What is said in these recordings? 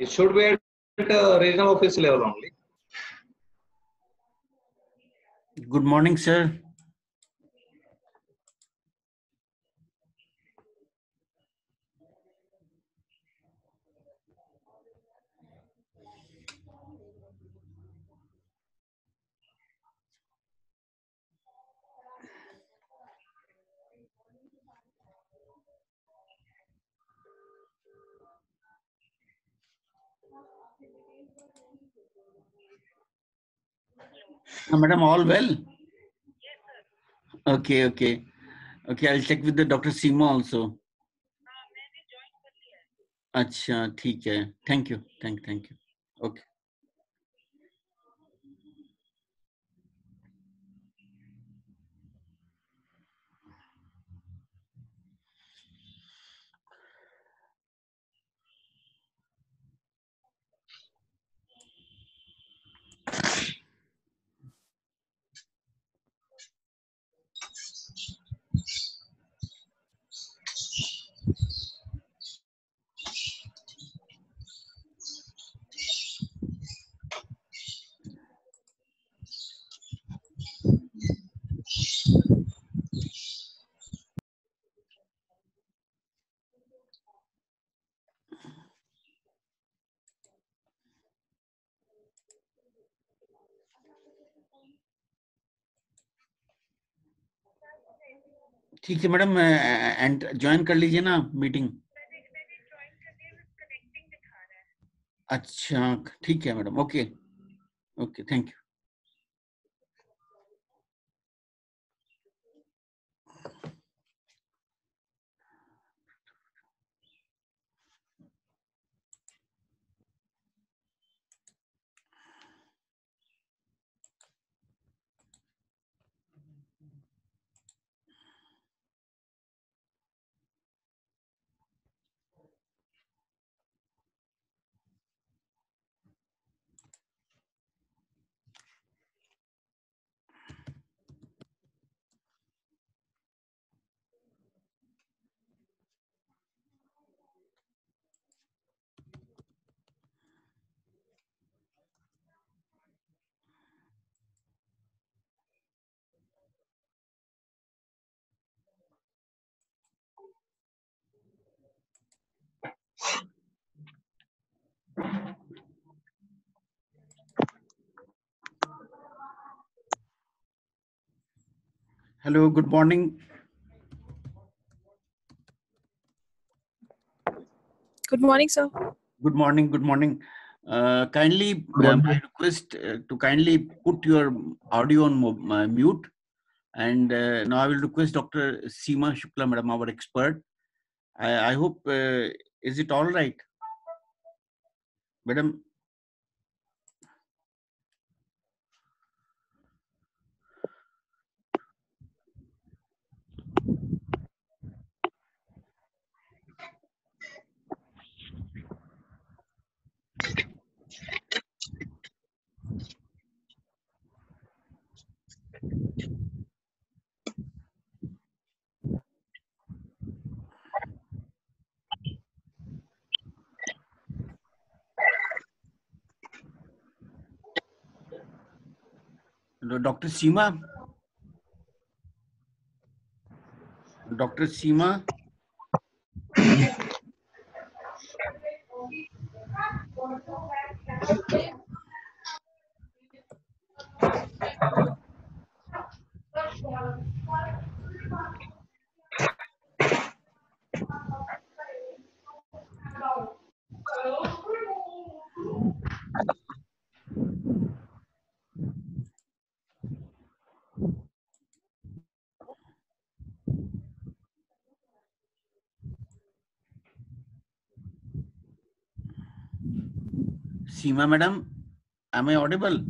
It should be at regional office level only. Good morning, sir. Madam, all well? Yes, sir. Okay, okay. Okay, I'll check with the Dr. Seema also. मैंने join कर लिया है. अच्छा, ठीक है. Thank you. Thank you. Okay. ठीक है madam, and join कर लीजिए ना मीटिंग. मैंने join कर लिया, बस connecting दिखा रहा है. अच्छा, ठीक है madam. Okay okay, thank you. Hello, good morning. Good morning, sir. Good morning, good morning. Kindly, my request to kindly put your audio on mute. And now I will request Dr. Seema Shukla, madam, our expert. I hope, is it all right? Madam? Dr. Seema? Dr. Seema? Seema madam, am I audible?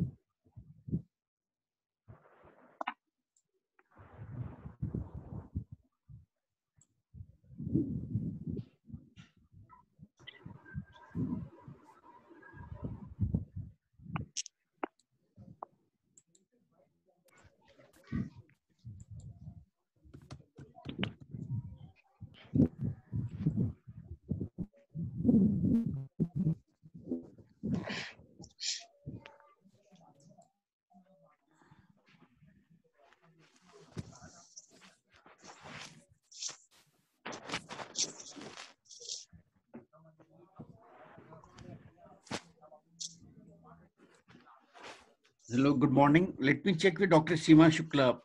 Hello, good morning. Let me check with Dr. Seema Shukla.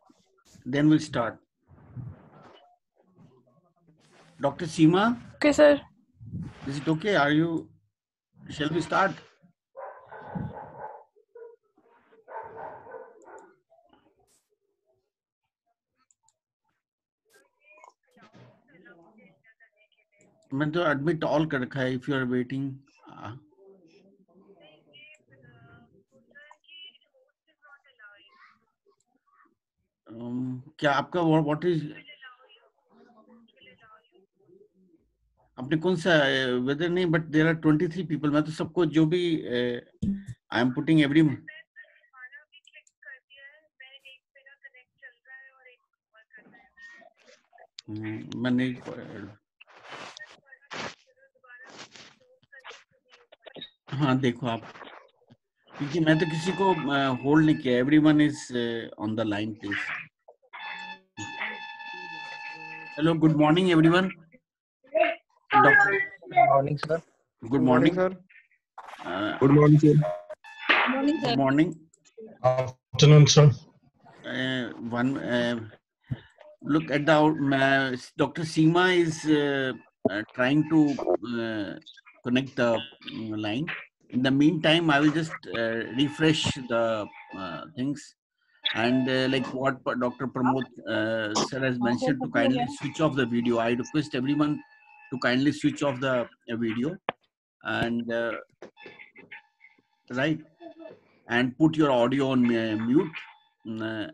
Then we'll start. Dr. Seema, Okay, sir. is it okay? Shall we start? मैं तो admit all कर रखा है if you are waiting. क्या आपका what is आपने कौन सा whether नहीं but there are 23 people मैं तो सबको जो भी I am putting every मैंने हाँ देखो आप क्योंकि मैं तो किसी को होल्ड नहीं किया everyone is on the line please. Hello, good morning everyone. Doctor. Good morning, sir. Good morning, sir. Good morning, sir. Good morning. Afternoon, sir. Look at the Dr. Seema is trying to connect the line. In the meantime, I will just refresh the things. And like what Dr. Pramod sir has mentioned, to kindly switch off the video. I request everyone to kindly switch off the video and right, and put your audio on mute.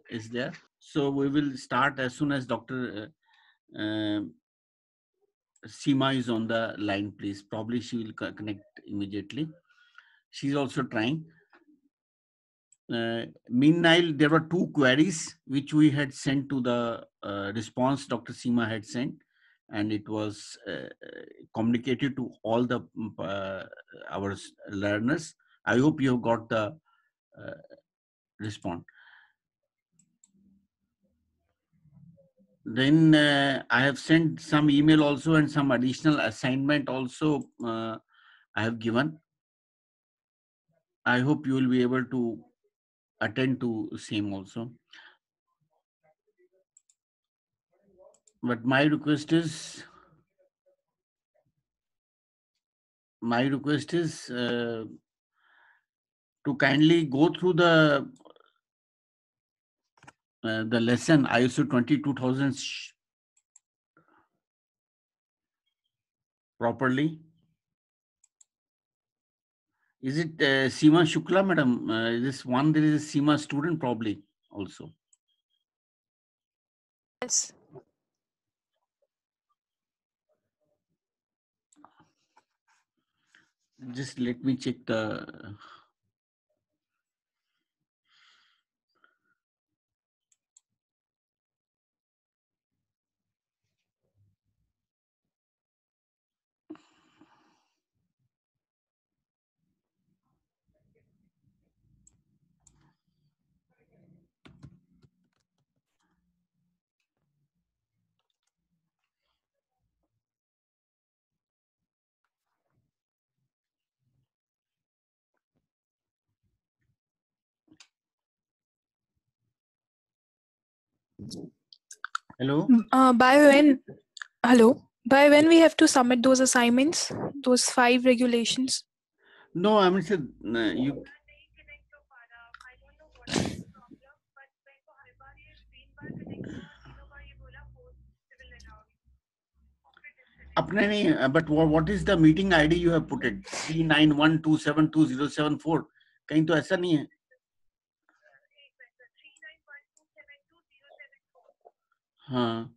Is there? So we will start as soon as Dr. Seema is on the line, please. Probably she will connect immediately. She's also trying. Meanwhile, there were 2 queries which we had sent to the response Dr. Seema had sent, and it was communicated to all the our learners. I hope you have got the response. Then I have sent some email also and some additional assignment also I have given. I hope you will be able to attend to same also. But my request is to kindly go through the lesson ISO 22000 properly. Is it Seema Shukla, madam? This one, there is a Seema student probably also. Yes. Just let me check the. Hello? By when? Hello. By when we have to submit those assignments, those 5 regulations? No, I mean, sir, you. अपने नहीं, but what is the meeting ID you have put it? 391272074. कहीं तो ऐसा नहीं है. हाँ.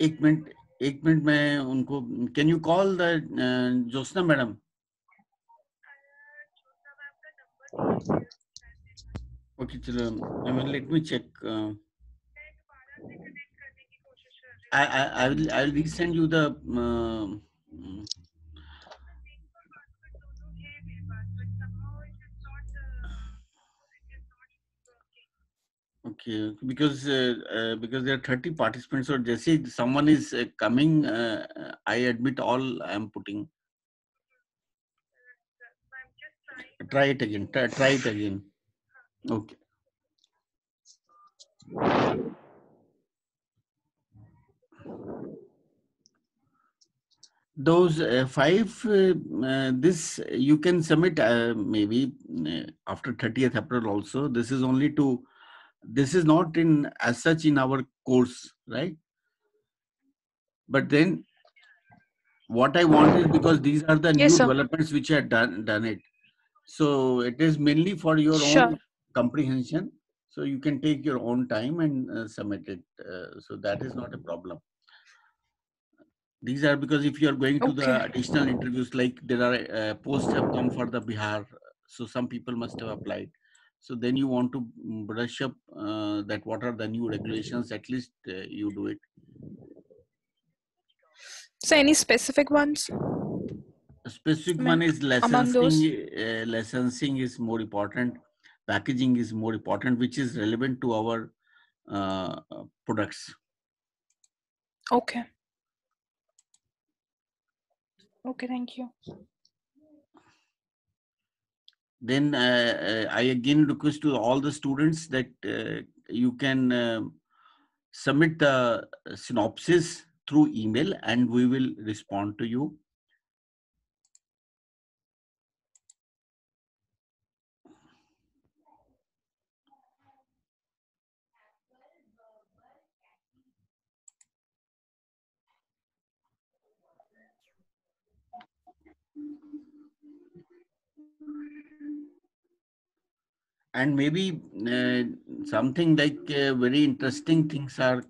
एक minute मैं उनको. Can you call the Josna madam? Okay, चलो. Let me check. I will resend you the. Okay, because there are 30 participants, or just say someone is coming, I admit all I am putting. Try it again. Try it again. Okay. Those 5, this you can submit maybe after 30th April also. This is only to. This is not in as such in our course, right? But then what I want is, because these are the Yes, new sir. developments which are done it. So it is mainly for your own comprehension. So you can take your own time and submit it. So that is not a problem. These are because if you are going to the additional interviews, like there are posts have come for the Bihar. So some people must have applied. So then you want to brush up that what are the new regulations, at least you do it. So any specific ones? A specific one is licensing. Licensing is more important. Packaging is more important, which is relevant to our products. Okay. Okay, thank you. Then I again request to all the students that you can submit the synopsis through email and we will respond to you. And maybe something like very interesting things are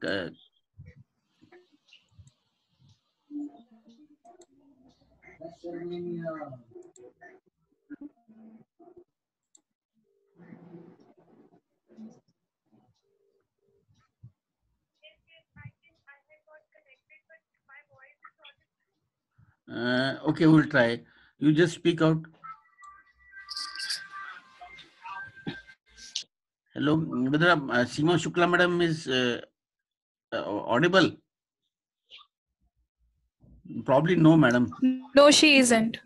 okay, we'll try. You just speak out. Hello, whether Seema Shukla madam is audible? Probably no, madam. No, she isn't.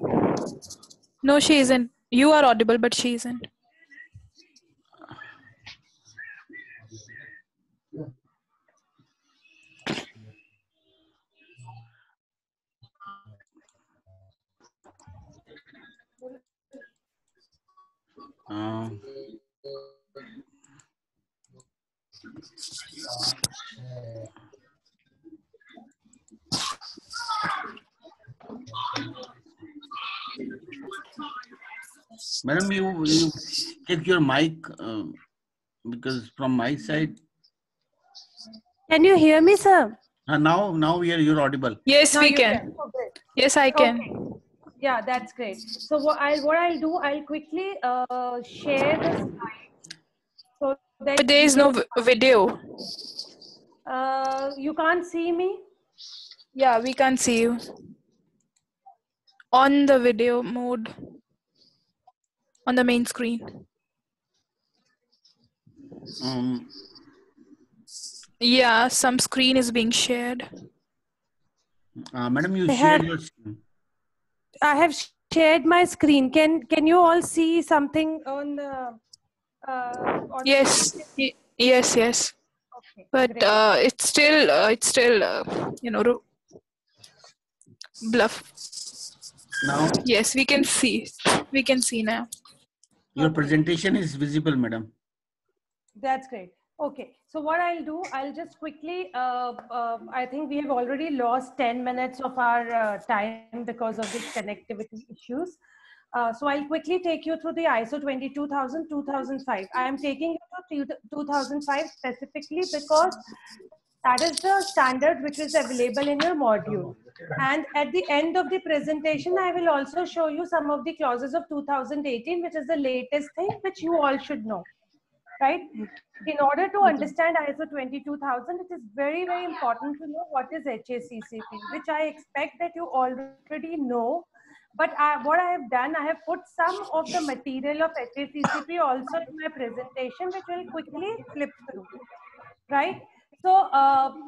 No, she isn't. You are audible, but she isn't. Madam, you check your mic because from my side. Can you hear me, sir? Now you're audible. Yes, Now we you can. Okay. Yes, I can. Okay. Yeah, that's great. So what I'll do, I'll quickly share the slide so that But there is no video. you can't see me. Yeah, we can't see you. On the video mode. On the main screen. Yeah, some screen is being shared. Madam, you shared your screen. I have shared my screen. Can you all see something on the on Yes. Yes. Yes. Okay, But great. it's still you know bluff. Now Yes, we can see. We can see now. your Okay. presentation is visible, madam. That's great. Okay, so what I'll do, I'll just quickly, I think we have already lost 10 minutes of our time because of these connectivity issues. So I'll quickly take you through the ISO 22000, 2005. I am taking you to 2005 specifically because that is the standard which is available in your module. And at the end of the presentation, I will also show you some of the clauses of 2018, which is the latest thing which you all should know, right? In order to understand ISO 22000, it is very, very important to know what is HACCP, which I expect that you already know. But what I have done, I have put some of the material of HACCP also in my presentation, which will quickly flip through, right? So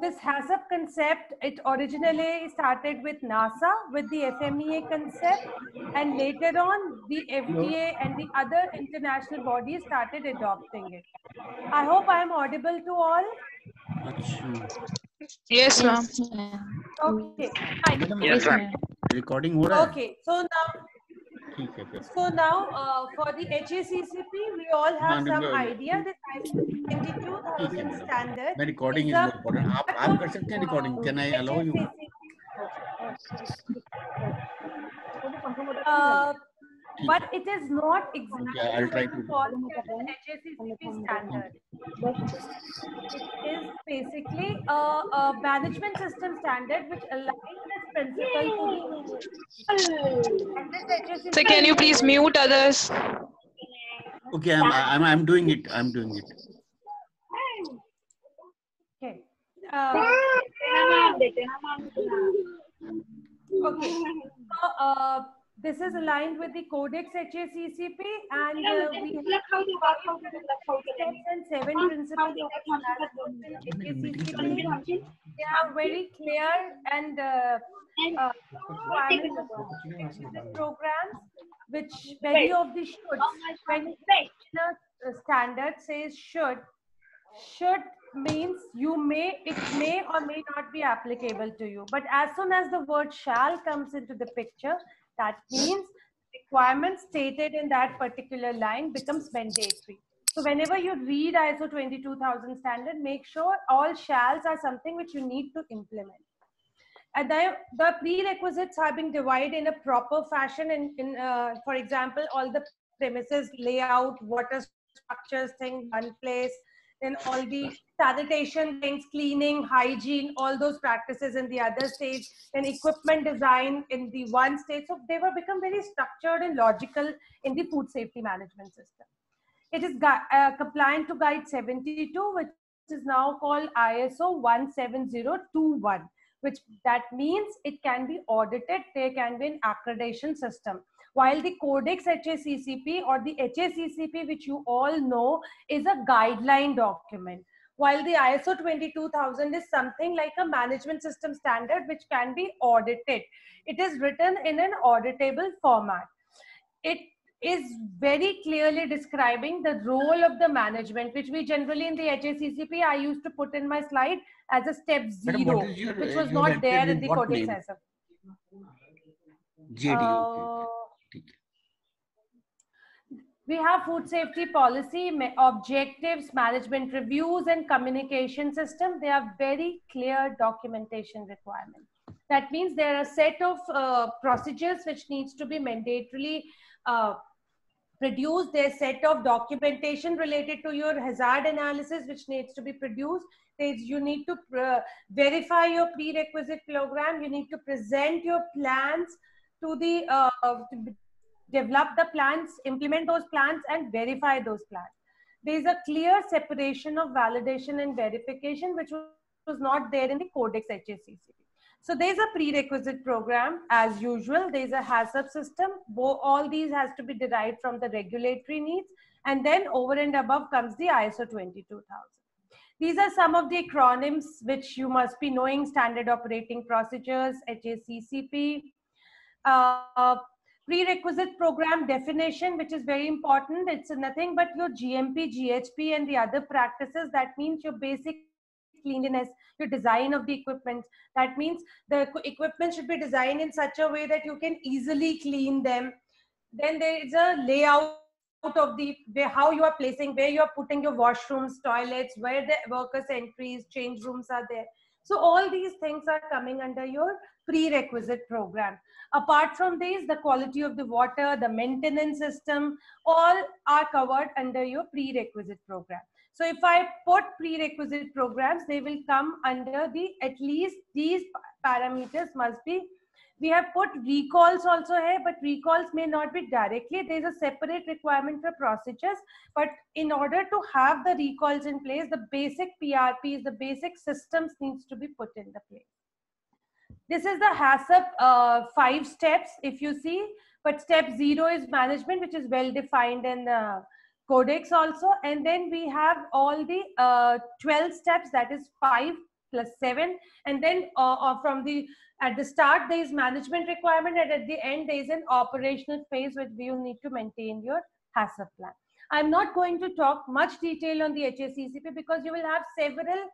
this HACCP concept, it originally started with NASA with the FMEA concept, and later on the FDA and the other international bodies started adopting it. I hope I am audible to all. Achha. Yes, ma'am. Okay, fine. Madam, Yes, ma'am. recording हो रहा है? Okay, so now ठीक है फिर. for the HACCP, we all have हाँ, some ठीक idea that ISO है 22000 madam. standard मैं recording is is a more important. आप कर सकते हैं recording. Can I allow you? But it is not exactly Okay, I'll try to. HACCP standard. It is basically a management system standard which aligns its principle to the. And this HACCP So can you please mute others? Okay, I'm doing it. I'm doing it. Okay. Okay. So, this is aligned with the Codex HACCP, and we have steps and 7 principles of HACCP. They are very clear and requirements of prerequisite programs, which many of the shoulds, when in a standard says should means it may or may not be applicable to you. But as soon as the word shall comes into the picture, that means requirements stated in that particular line becomes mandatory. So whenever you read ISO 22000 standard, make sure all shalls are something which you need to implement. And the prerequisites are being divided in a proper fashion in for example, all the premises layout, water structures thing, one place, then all the sanitation things, cleaning, hygiene, all those practices in the other stage, then equipment design in the one stage. So they were become very structured and logical in the food safety management system. It is compliant to Guide 72, which is now called ISO 17021, which that means it can be audited. There can be an accreditation system. While the Codex HACCP or the HACCP, which you all know, is a guideline document, while the ISO 22000 is something like a management system standard which can be audited. It is written in an auditable format. It is very clearly describing the role of the management, which we generally in the HACCP, I used to put in my slide as a step 0, Madam, which was you not entered there in with the what Codex name? as JD. we have food safety policy, objectives, management reviews, and communication system. They are very clear documentation requirements. That means there are a set of procedures which needs to be mandatorily produced. There's a set of documentation related to your hazard analysis which needs to be produced. You need to verify your prerequisite program. You need to present your plans to the develop the plans, implement those plans, and verify those plans. There is a clear separation of validation and verification, which was not there in the Codex HACCP. So there's a prerequisite program as usual. There's a HACCP system. All these has to be derived from the regulatory needs. And then over and above comes the ISO 22000. These are some of the acronyms which you must be knowing: standard operating procedures, HACCP. Prerequisite program definition, which is very important. It's nothing but your GMP, GHP, and the other practices. That means your basic cleanliness, your design of the equipment. That means the equipment should be designed in such a way that you can easily clean them. Then there is a layout of the how you are placing, where you are putting your washrooms, toilets, where the workers' entries, change rooms are there. So all these things are coming under your prerequisite program. Apart from these, the quality of the water, the maintenance system, all are covered under your prerequisite program. So if I put prerequisite programs, they will come under the, at least these parameters must be. We have put recalls also here, but recalls may not be directly. There is a separate requirement for procedures. But in order to have the recalls in place, the basic PRPs, the basic systems needs to be put in the place. This is the HACCP 5 steps, if you see. But step 0 is management, which is well defined in Codex also. And then we have all the 12 steps, that is 5 plus 7. And then from the at the start, there is management requirement, and at the end, there is an operational phase which you need to maintain your HACCP plan. I'm not going to talk much detail on the HACCP because you will have several,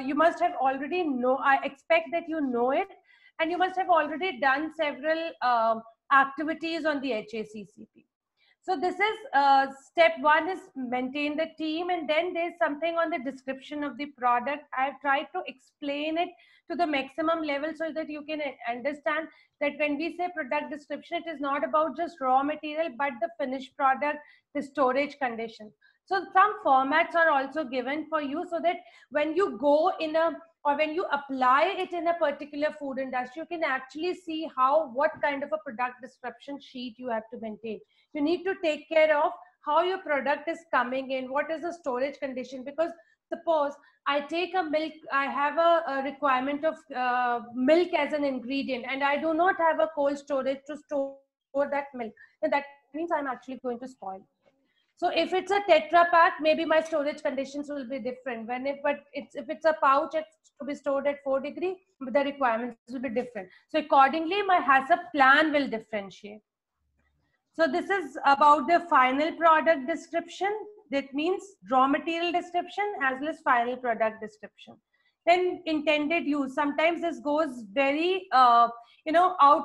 you must have already know, I expect that you know it, and you must have already done several activities on the HACCP. So this is step 1 is maintain the team, and then there's something on the description of the product. I've tried to explain it to the maximum level so that you can understand that when we say product description, it is not about just raw material, but the finished product, the storage conditions. So some formats are also given for you so that when you go in a, or when you apply it in a particular food industry, you can actually see how, what kind of a product description sheet you have to maintain. You need to take care of how your product is coming in, what is the storage condition, because suppose I take a milk, I have a requirement of milk as an ingredient, and I do not have a cold storage to store that milk, then that means I'm actually going to spoil. So if it's a Tetra Pak, maybe my storage conditions will be different. If it's a pouch, it's to be stored at 4 degrees, but the requirements will be different. So accordingly, my HACCP plan will differentiate. So this is about the final product description. That means raw material description as well as final product description. Then intended use. Sometimes this goes very, out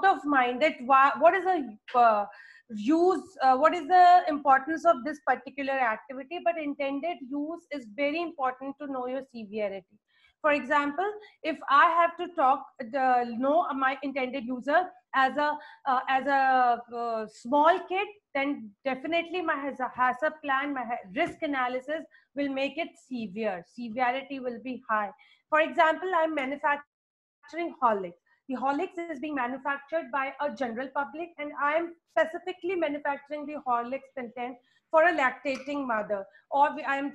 of mind. That what is the use? What is the importance of this particular activity? But intended use is very important to know your severity. For example, if I have to know my intended user as a small kid, then definitely my HACCP plan, my risk analysis will make it severe. Severity will be high. For example, I'm manufacturing Horlicks. The Horlicks is being manufactured by a general public, and I'm specifically manufacturing the Horlicks content for a lactating mother, or I'm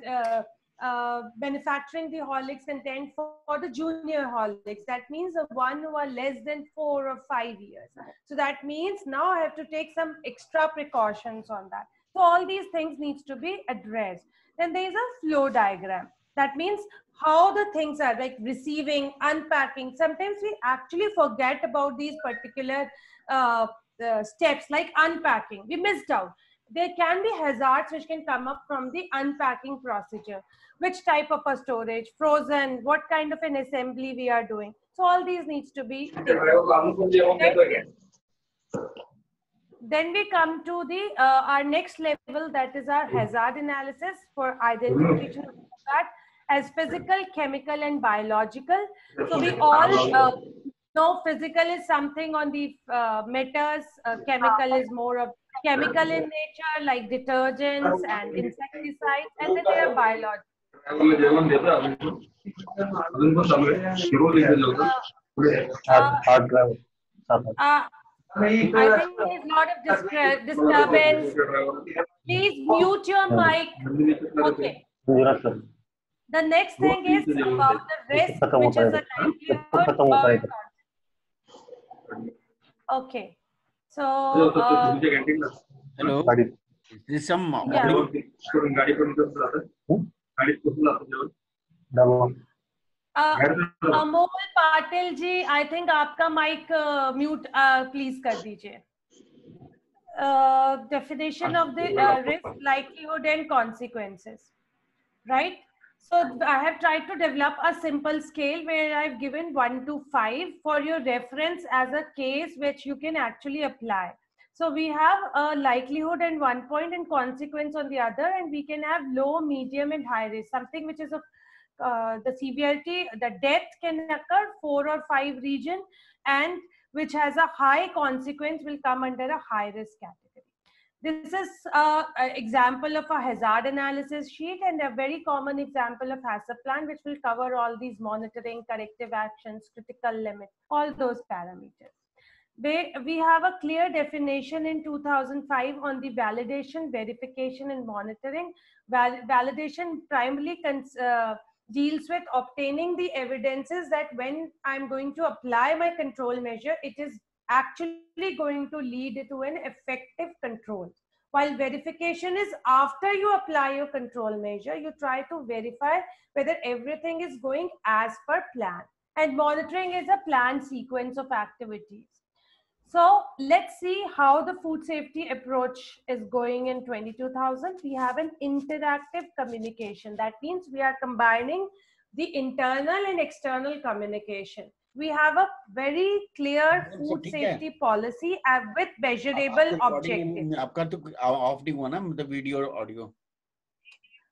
manufacturing the Horlicks content for the junior Horlicks. That means the one who are less than 4 or 5 years. So that means now I have to take some extra precautions on that. So all these things needs to be addressed. Then there is a flow diagram. That means how the things are, like receiving, unpacking. Sometimes we actually forget about these particular steps, like unpacking. We missed out. There can be hazards which can come up from the unpacking procedure. Which type of a storage, frozen, what kind of an assembly we are doing. So all these needs to be taken. Then we come to the our next level, that is our hazard analysis for identification of hazard as physical, chemical, and biological. So we all know physical is something on the metals, chemical is more of chemical in nature, like detergents and insecticides, and then there are biological. I think there's a lot of disturbance. Please mute your mic. Okay. The next thing is about the risk, which is a livelihood. Okay. So, hello. Is there some Amol Patil ji, I think आपका mic mute please कर दीजिए. definition of the risk, likelihood, and consequences, right? So I have tried to develop a simple scale where I've given 1 to 5 for your reference as a case which you can actually apply. So we have a likelihood and 1 point and consequence on the other, and we can have low, medium, and high risk. Something which is of the severity, the death can occur 4 or 5 region, and which has a high consequence will come under a high risk category. This is an example of a hazard analysis sheet and a very common example of hazard plan, which will cover all these monitoring, corrective actions, critical limits, all those parameters. We have a clear definition in 2005 on the validation, verification, and monitoring. Validation primarily deals with obtaining the evidences that when I'm going to apply my control measure, it is actually going to lead to an effective control. While verification is after you apply your control measure, you try to verify whether everything is going as per plan. And monitoring is a planned sequence of activities. So let's see how the food safety approach is going in 22,000. We have an interactive communication. That means we are combining the internal and external communication. We have a very clear food safety policy with measurable objectives. आपका तो off नहीं हुआ ना मतलब video और audio.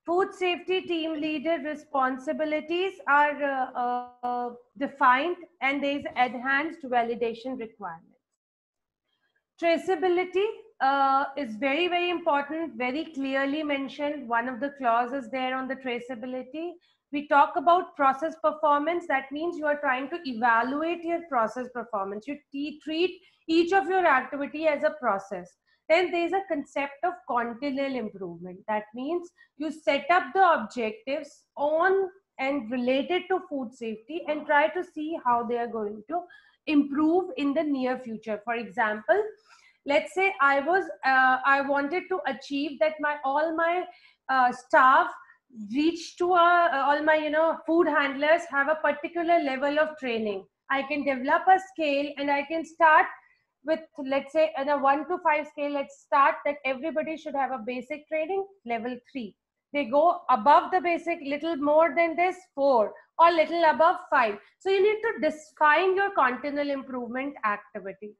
Food safety team leader responsibilities are defined, and there is enhanced validation requirements. Traceability is very, very important, very clearly mentioned. One of the clauses there on the traceability. We talk about process performance. That means you are trying to evaluate your process performance. You treat each of your activity as a process. Then there is a concept of continual improvement. That means you set up the objectives on and related to food safety and try to see how they are going to improve in the near future. For example, let's say I wanted to achieve that all my staff reach to all my food handlers have a particular level of training. I can develop a scale and I can start with, let's say, in a 1 to 5 scale. Let's start that everybody should have a basic training level 3. They go above the basic, little more than this, 4, or little above 5. So you need to define your continual improvement activities.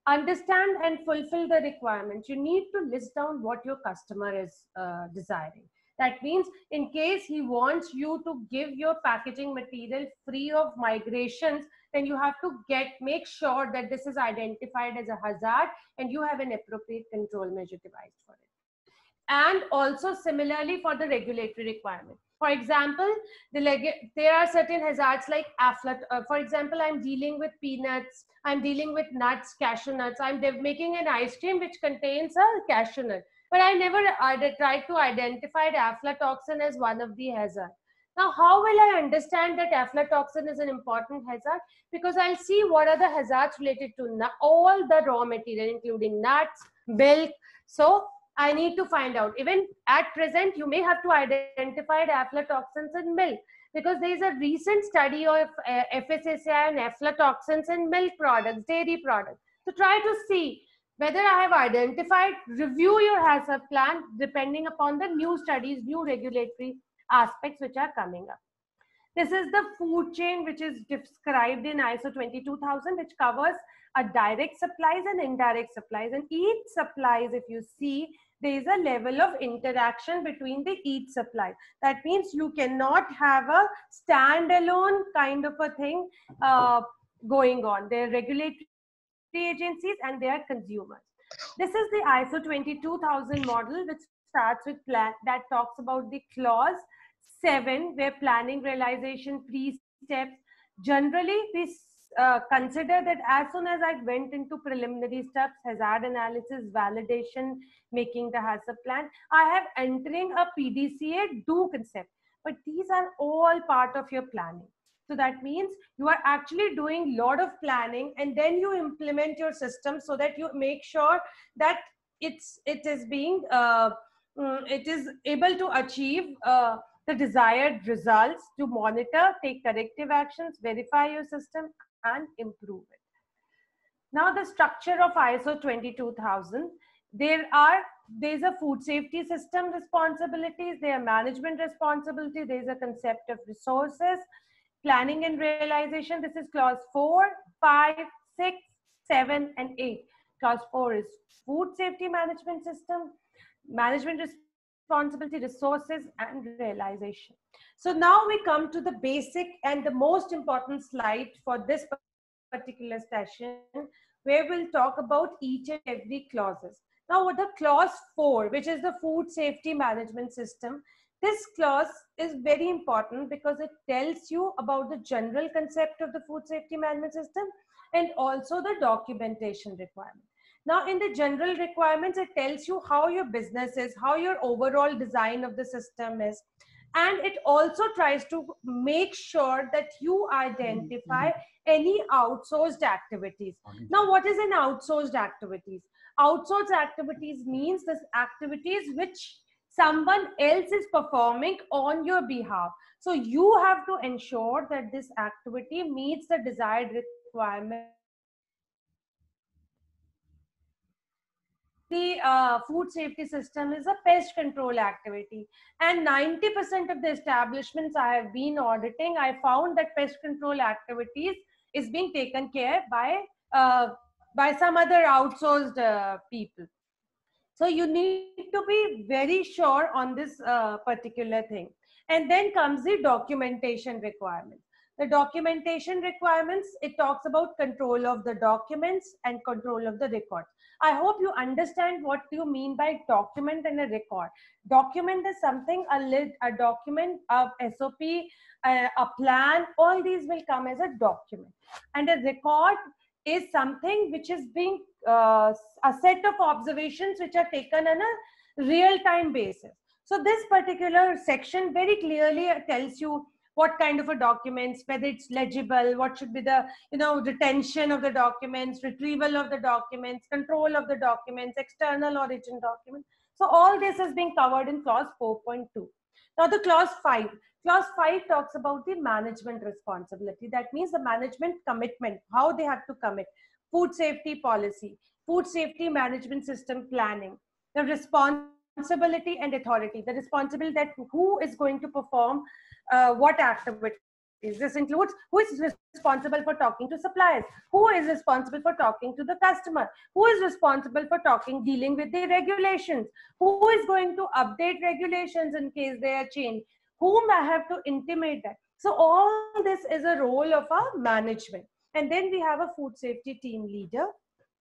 Understand and fulfill the requirements. You need to list down what your customer is desiring. That means in case he wants you to give your packaging material free of migrations, then you have to make sure that this is identified as a hazard and you have an appropriate control measure devised for it. And also similarly for the regulatory requirement. For example, there are certain hazards like aflatoxin. For example, I'm dealing with peanuts, I'm dealing with nuts, cashew nuts. I'm making an ice cream which contains a cashew nut. But I never tried to identify aflatoxin as one of the hazards. Now, how will I understand that aflatoxin is an important hazard? Because I'll see what are the hazards related to all the raw material, including nuts, milk. So I need to find out. Even at present, you may have to identify aflatoxins in milk, because there is a recent study of FSSAI and aflatoxins in milk products, dairy products. So try to see whether I have identified, review your hazard plan depending upon the new studies, new regulatory aspects which are coming up. This is the food chain which is described in ISO 22000, which covers a direct supplies and indirect supplies. And each supplies, if you see, there is a level of interaction between the each supply. That means you cannot have a standalone kind of a thing going on. There are regulatory agencies and they are consumers. This is the ISO 22000 model, which starts with plan that talks about the clause 7, where planning, realization, pre-steps. Generally, we consider that as soon as I went into preliminary steps, hazard analysis, validation, making the hazard plan, I have entering a PDCA do concept. But these are all part of your planning. So that means you are actually doing a lot of planning and then you implement your system so that you make sure that it is able to achieve the desired results, to monitor, take corrective actions, verify your system and improve it. Now the structure of ISO 22000 there's a food safety system responsibilities, there are management responsibility, there's a concept of resources, planning and realization. This is clause 4, 5, 6, 7, and 8. Clause 4 is food safety management system, management responsibility, resources, and realization. So now we come to the basic and the most important slide for this particular session, where we'll talk about each and every clauses. Now, what the clause 4, which is the food safety management system, this clause is very important because it tells you about the general concept of the food safety management system and also the documentation requirement. Now, in the general requirements, it tells you how your business is, how your overall design of the system is, and it also tries to make sure that you identify any outsourced activities. Now, what is an outsourced activities? Outsourced activities means this activities which someone else is performing on your behalf. So you have to ensure that this activity meets the desired requirement. The food safety system is a pest control activity, and 90% of the establishments I have been auditing, I found that pest control activities is being taken care by some other outsourced people. So you need to be very sure on this particular thing. And then comes the documentation requirements. The documentation requirements, it talks about control of the documents and control of the records. I hope you understand what you mean by document and a record. Document is something, a document, a SOP, a plan, all these will come as a document. And a record is something which is being a set of observations which are taken on a real-time basis. So this particular section very clearly tells you what kind of a documents, whether it's legible, what should be the retention of the documents, retrieval of the documents, control of the documents, external origin documents. So all this is being covered in clause 4.2. Now the clause 5. Clause 5 talks about the management responsibility. That means the management commitment, how they have to commit. Food safety policy, food safety management system planning, the responsibility and authority, the responsibility that who is going to perform what activities. This includes who is responsible for talking to suppliers, who is responsible for talking to the customer, who is responsible for dealing with the regulations, who is going to update regulations in case they are changed, whom I have to intimate that. So all this is a role of our management. And then we have a food safety team leader.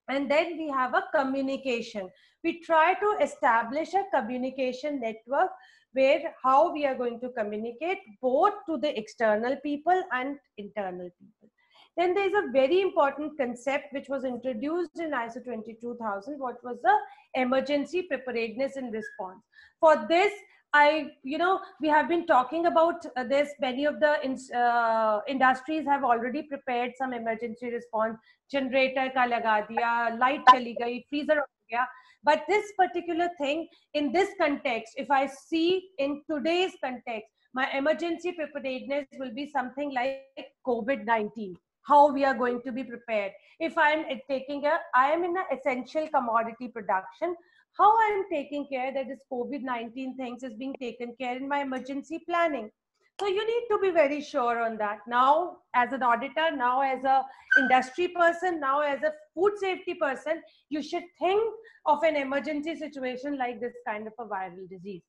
And then we have a communication. We try to establish a communication network where how we are going to communicate both to the external people and internal people. Then there is a very important concept which was introduced in ISO 22000, what was the emergency preparedness and response. For this, we have been talking about this. Many of the industries have already prepared some emergency response. Generator ka laga diya, light chali gayi, freezer ho gaya. But this particular thing, in this context, if I see in today's context, my emergency preparedness will be something like COVID-19. How we are going to be prepared. If I am in an essential commodity production, how I am taking care that this COVID-19 things is being taken care in my emergency planning. So you need to be very sure on that. Now, as an auditor, now as a industry person, now as a food safety person, you should think of an emergency situation like this kind of a viral disease.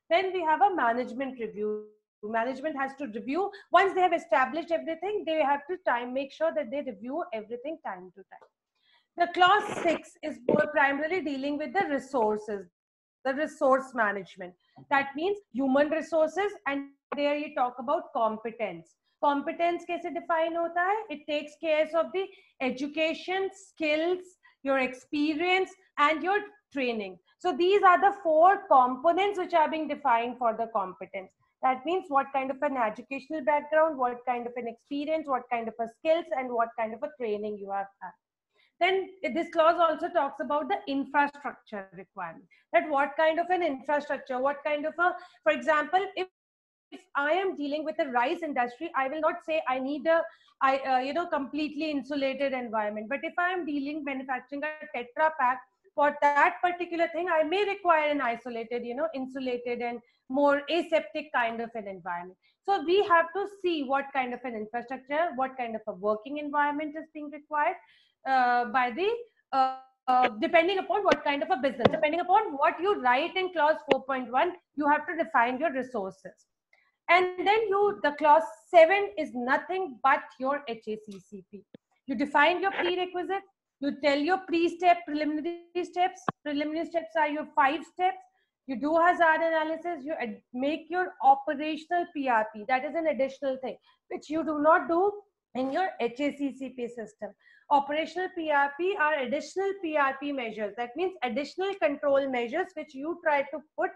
Then we have a management review. Management has to review. Once they have established everything, they have to make sure that they review everything time to time. The clause 6 is more primarily dealing with the resources, the resource management. That means human resources, and there you talk about competence. Competence kaise define hota hai? It takes care of the education, skills, your experience, and your training. So these are the 4 components which are being defined for the competence. That means what kind of an educational background, what kind of an experience, what kind of a skills, and what kind of a training you have had. Then this clause also talks about the infrastructure requirement. That what kind of an infrastructure, what kind of a, for example, if I am dealing with the rice industry, I will not say I need a completely insulated environment. But if I am manufacturing a Tetra Pak, for that particular thing, I may require an isolated, insulated and more aseptic kind of an environment. So we have to see what kind of an infrastructure, what kind of a working environment is being required by the depending upon what kind of a business, depending upon what you write in clause 4.1, you have to define your resources. And then the clause 7 is nothing but your HACCP. You define your prerequisite, you tell your preliminary steps. Preliminary steps are your 5 steps. You do hazard analysis, you make your operational PRP. That is an additional thing, which you do not do in your HACCP system. Operational PRP are additional PRP measures. That means additional control measures which you try to put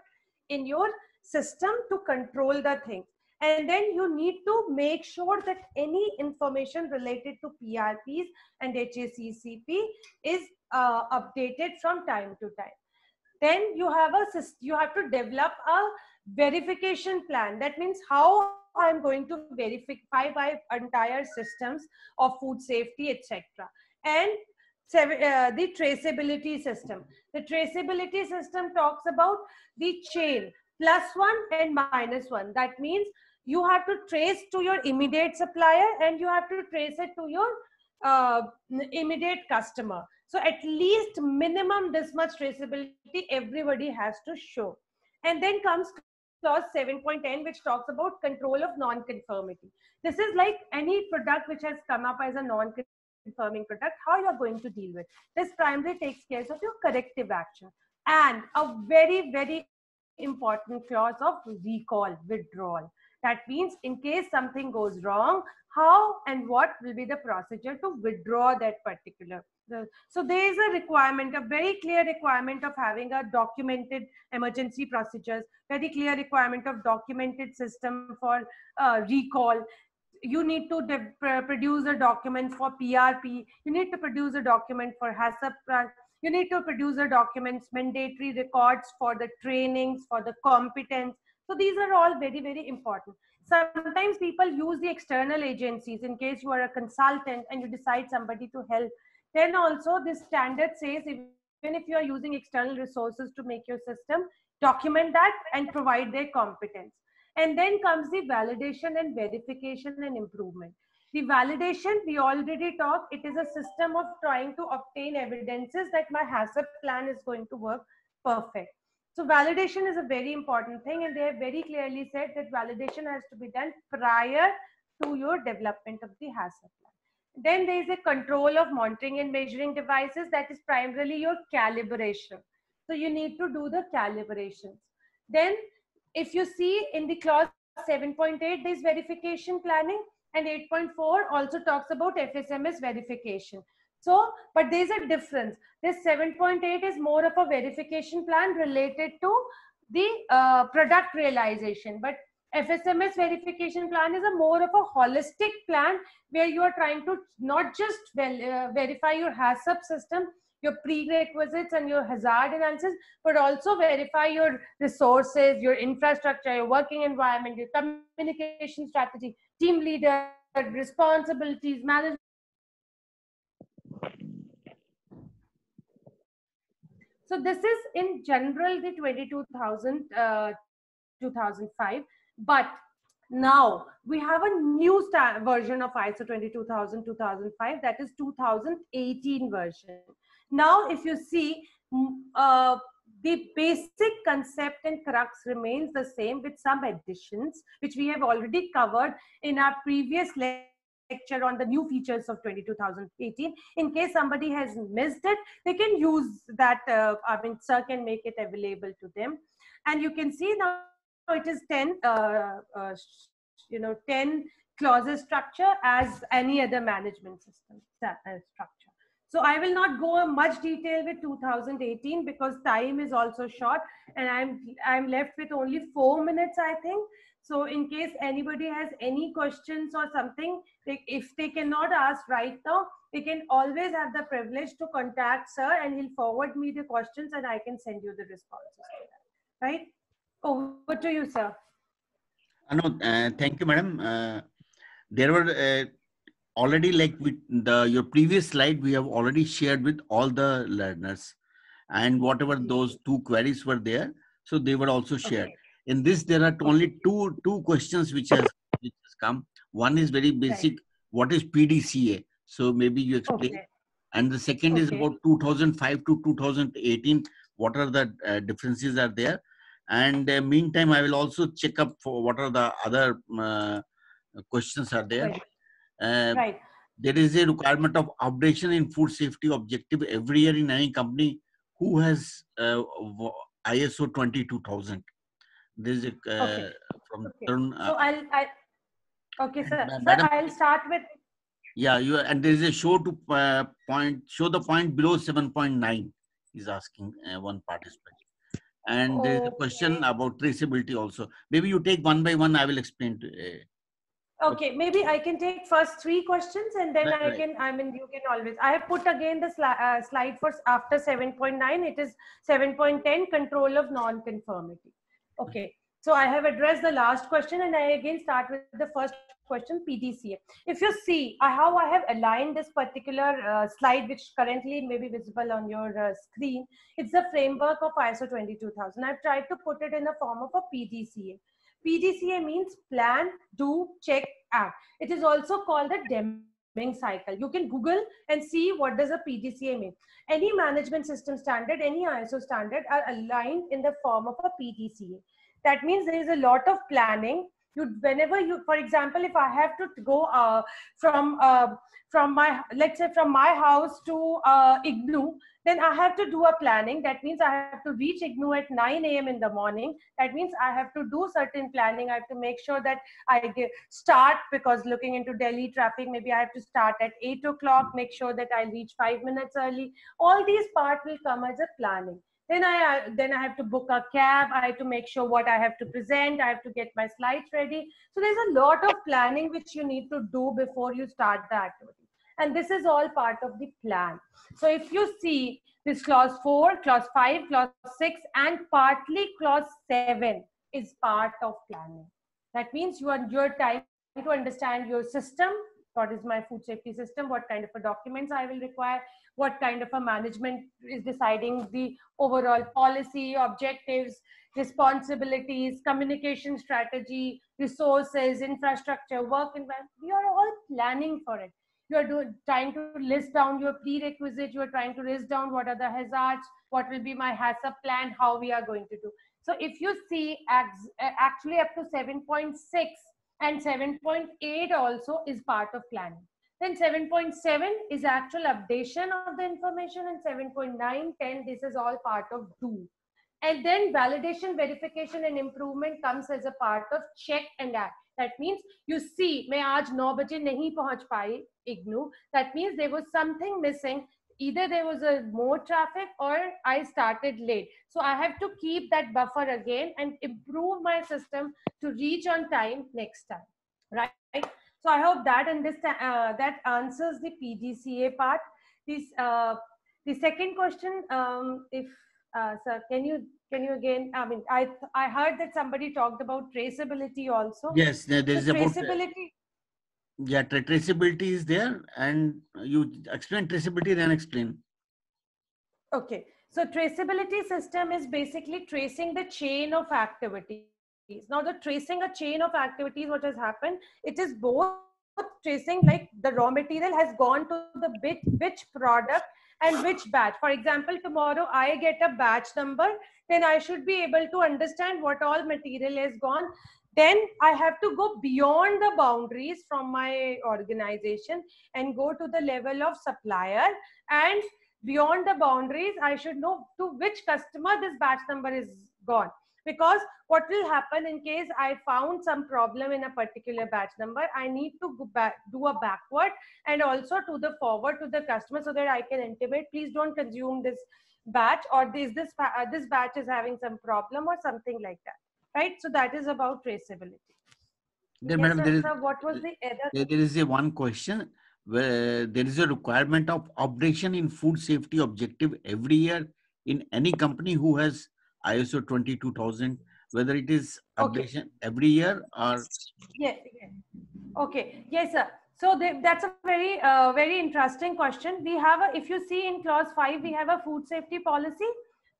in your system to control the thing. And then you need to make sure that any information related to PRPs and HACCP is updated from time to time. Then you have to develop a verification plan. That means how I'm going to verify my entire systems of food safety, etc. And the traceability system. The traceability system talks about the chain +1 and -1. That means you have to trace to your immediate supplier and you have to trace it to your immediate customer. So at least minimum this much traceability everybody has to show. And then comes clause 7.10, which talks about control of non-conformity. This is like any product which has come up as a non-conforming product, how you're going to deal with. This primarily takes care of your corrective action. And a very, very important clause of recall, withdrawal. That means in case something goes wrong, how and what will be the procedure to withdraw that particular. So there is a requirement, a very clear requirement of having a documented emergency procedures, very clear requirement of documented system for recall. You need to produce a document for PRP. You need to produce a document for HACCP. You need to produce a documents, mandatory records for the trainings, for the competence. So these are all very, very important. Sometimes people use the external agencies in case you are a consultant and you decide somebody to help. Then also this standard says even if you are using external resources to make your system, document that and provide their competence. And then comes the validation and verification and improvement. The validation, we already talked, it is a system of trying to obtain evidences that my HACCP plan is going to work perfect. So validation is a very important thing, and they have very clearly said that validation has to be done prior to your development of the HACCP plan. Then there is a control of monitoring and measuring devices, that is primarily your calibration. So you need to do the calibrations. Then if you see in the clause 7.8, there is verification planning, and 8.4 also talks about FSMS verification. So, but there's a difference. This 7.8 is more of a verification plan related to the product realization, but FSMS verification plan is a more of a holistic plan where you are trying to not just verify your HACCP system, your prerequisites and your hazard analysis, but also verify your resources, your infrastructure, your working environment, your communication strategy, team leader, responsibilities, management. So this is in general the 2005, but now we have a new version of ISO 22000-2005, that is 2018 version. Now if you see, the basic concept and crux remains the same with some additions, which we have already covered in our previous lecture on the new features of 2018. In case somebody has missed it, they can use that, sir can make it available to them. And you can see now it is 10, 10 clauses structure as any other management system structure. So I will not go in much detail with 2018 because time is also short, and I'm left with only 4 minutes, I think. So in case anybody has any questions or something, if they cannot ask right now, they can always have the privilege to contact sir, and he'll forward me the questions and I can send you the responses to that. Right? Over to you, sir. Thank you, madam. There were already, like with your previous slide, we have already shared with all the learners. and whatever those 2 queries were there, so they were also shared. Okay. In this, there are only two questions which has come. One is very basic. Right. What is PDCA? So maybe you explain. Okay. And the second is Okay. about 2005 to 2018. What are the differences are there? And meantime, I will also check up for what are the other questions are there. Right. There is a requirement of updation in food safety objective every year in any company who has ISO 22000. This is Okay. from Okay. Tarun, So okay, sir. Sir, Madam, I'll start with. yeah, and there is a show to show the point below 7.9 is asking one participant. And there is a question about traceability also. Maybe you take one by one, I will explain to Okay, maybe I can take first 3 questions and then Right, I can, you can always. I have put again the slide for after 7.9. It is 7.10, control of non-conformity. Okay, so I have addressed the last question and I again start with the first question, PDCA. If you see how I have aligned this particular slide, which currently may be visible on your screen, it's the framework of ISO 22000. I've tried to put it in the form of a PDCA. PDCA means plan, do, check, act. It is also called the Deming cycle. You can Google and see what does a PDCA mean. Any management system standard, any ISO standard are aligned in the form of a PDCA. That means there is a lot of planning. Whenever you, for example, if I have to go from my, let's say from my house to IGNOU, then I have to do a planning. That means I have to reach IGNOU at 9 a.m. in the morning. That means I have to do certain planning. I have to make sure that I start, because looking into Delhi traffic, maybe I have to start at 8 o'clock, make sure that I reach 5 minutes early. All these parts will come as a planning. Then I have to book a cab. I have to make sure what I have to present. I have to get my slides ready. So there's a lot of planning which you need to do before you start the activity. And this is all part of the plan. So if you see this clause 4, clause 5, clause 6, and partly clause 7 is part of planning. That means you're trying to understand your system. What is my food safety system? What kind of a documents I will require? What kind of a management is deciding the overall policy, objectives, responsibilities, communication strategy, resources, infrastructure, work environment. We are all planning for it. You are trying to list down your prerequisite. You are trying to list down what are the hazards, what will be my hazard plan, how we are going to do. So if you see actually up to 7.6 and 7.8 also is part of planning. Then 7.7 is actual updation of the information, and 7.9, 10, this is all part of do. And then validation, verification and improvement comes as a part of check and act. That means you see, मैं आज 9 बजे नहीं पहुंच पाई IGNOU. That means there was something missing. Either there was more traffic or I started late. So I have to keep that buffer again and improve my system to reach on time next time, right? So I hope that that answers the PDCA part. The second question, sir, can you again? I mean, I heard that somebody talked about traceability also. Yes, there is so about traceability. Yeah, traceability is there, and you explain traceability, then explain. Okay, so traceability system is basically tracing the chain of activities. Now, the tracing a chain of activities, what has happened, it is both tracing like the raw material has gone to the which product and which batch. For example, tomorrow I get a batch number, then I should be able to understand what all material has gone. Then I have to go beyond the boundaries from my organization and go to the level of supplier, and beyond the boundaries, I should know to which customer this batch number is gone. Because what will happen in case I found some problem in a particular batch number, I need to go back, do a backward and also to the forward to the customer so that I can intimate, please don't consume this batch, or this batch is having some problem or something like that. Right? So that is about traceability. Then, Yes, madam, sir, what was the other? There is a one question where there is a requirement of updation in food safety objective every year in any company who has ISO 22000, whether it is updation every year or. Yeah. Okay. Yes, sir. So that's a very, very interesting question. We have a, if you see in clause 5, we have a food safety policy.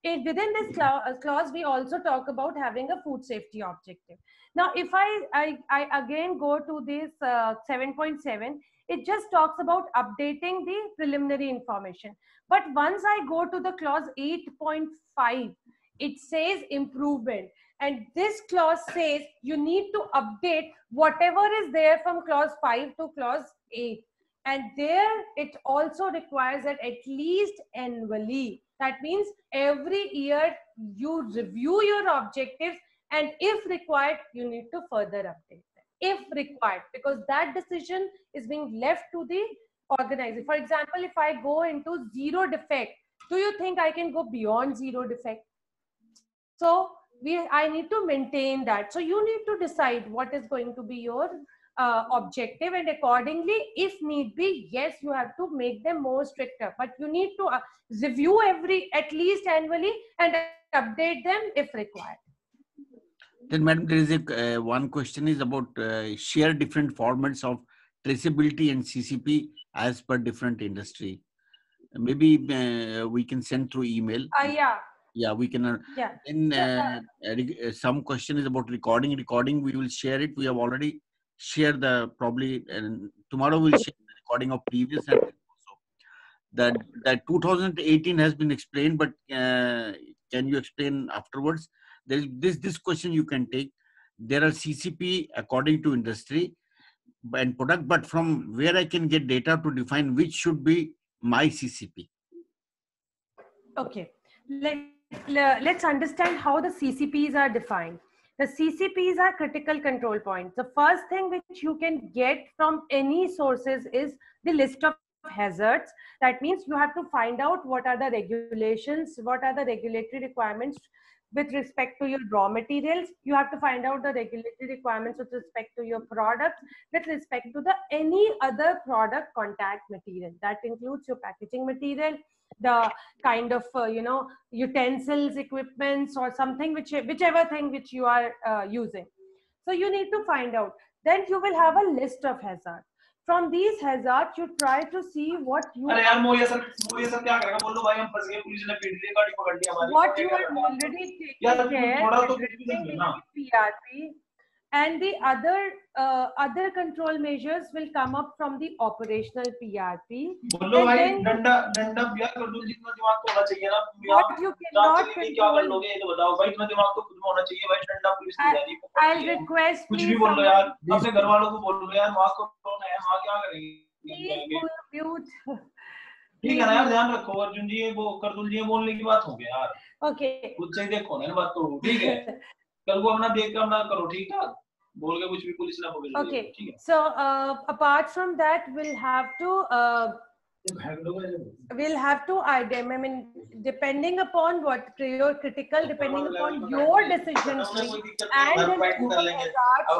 Within this clause, we also talk about having a food safety objective. Now, if I again go to this 7.7, it just talks about updating the preliminary information. But once I go to the clause 8.5, it says improvement. And this clause says you need to update whatever is there from clause 5 to clause 8. And there it also requires that at least annually. That means every year you review your objectives, and if required, you need to further update them. If required, because that decision is being left to the organizer. For example, if I go into zero defect, do you think I can go beyond zero defect? So I need to maintain that. So you need to decide what is going to be your objective, and accordingly, if need be, yes, you have to make them more stricter, but you need to review at least annually and update them if required. Then, madam, there is a one question is about share different formats of traceability and CCP as per different industry. Maybe we can send through email. Yeah, we can. Yeah. And some question is about recording. Recording, we will share it. We have already shared the probably, and tomorrow we'll share the recording of previous and also. That 2018 has been explained, but can you explain afterwards? There is this question you can take. There are CCP according to industry and product, but from where I can get data to define which should be my CCP. Okay. Let's understand how the CCPs are defined. The CCPs are critical control points. The first thing which you can get from any sources is the list of hazards. That means you have to find out what are the regulations, what are the regulatory requirements with respect to your raw materials. You have to find out the regulatory requirements with respect to your products, with respect to the any other product contact material. That includes your packaging material, the kind of utensils, equipments, or something whichever thing which you are using. So you need to find out. Then you will have a list of hazards. From these hazards, you try to see what you are already taking care, addressing the PRP, and the other control measures will come up from the operational PRP. What you cannot control. I'll request please mute. ठीक है ना यार, ध्यान रखो। अर्जुन जी ये वो करदुल जी ये बोलने की बात हो गई यार। ओके, खुद से ही देखो ना बात तो ठीक है। कल को अपना देख कर अपना करो, ठीक ठाक बोल के कुछ भी पुलिस ना पकड़ ले। Okay, so apart from that, we'll have to I mean, depending upon what your critical, depending upon your decision tree and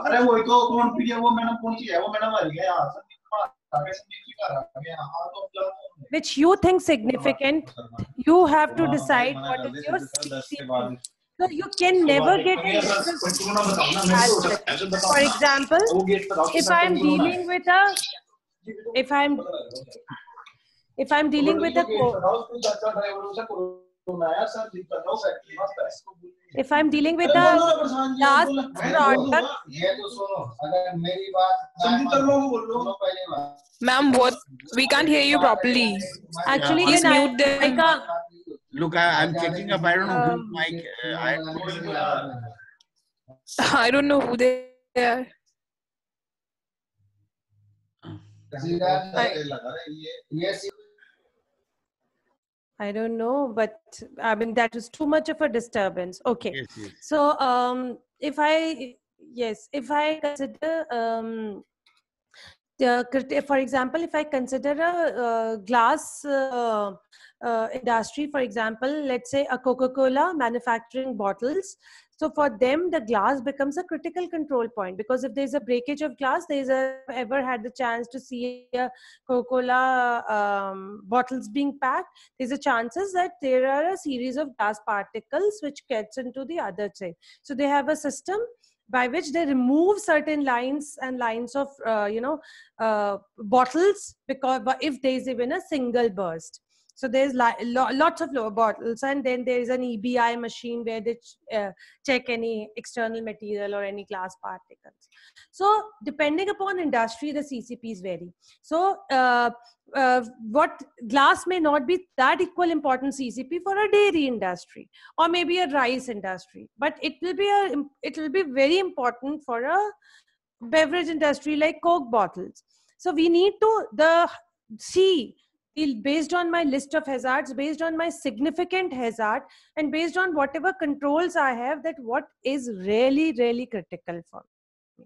अरे वो तो कौन पी है वो मैडम कौन सी है वो मैडम आ रही है यार, which you think significant, you have to decide what is your CCP. So you can never get into aspect. For example, if I'm dealing with a last product. Ma'am, what? We can't hear you properly. Actually, please mute them. Look, I'm checking up. I don't know who's mic. I don't know who they are. I don't know, but I mean that is too much of a disturbance. Okay, yes, yes. So if I consider for example, if I consider a glass industry, for example, let's say a Coca-Cola manufacturing bottles. So for them, the glass becomes a critical control point, because if there's a breakage of glass, ever had the chance to see a Coca-Cola bottles being packed, there's a chances that there are a series of glass particles which gets into the other side. So they have a system by which they remove certain lines and lines of bottles, because if there is even a single burst. So there's lots of lower bottles, and then there is an EBI machine where they check any external material or any glass particles. So depending upon industry, the CCPs vary. So what glass may not be that equal important CCP for a dairy industry or maybe a rice industry, but it will be very important for a beverage industry like Coke bottles. So we need to see, based on my list of hazards, based on my significant hazard, and based on whatever controls I have, that what is really, really critical for me.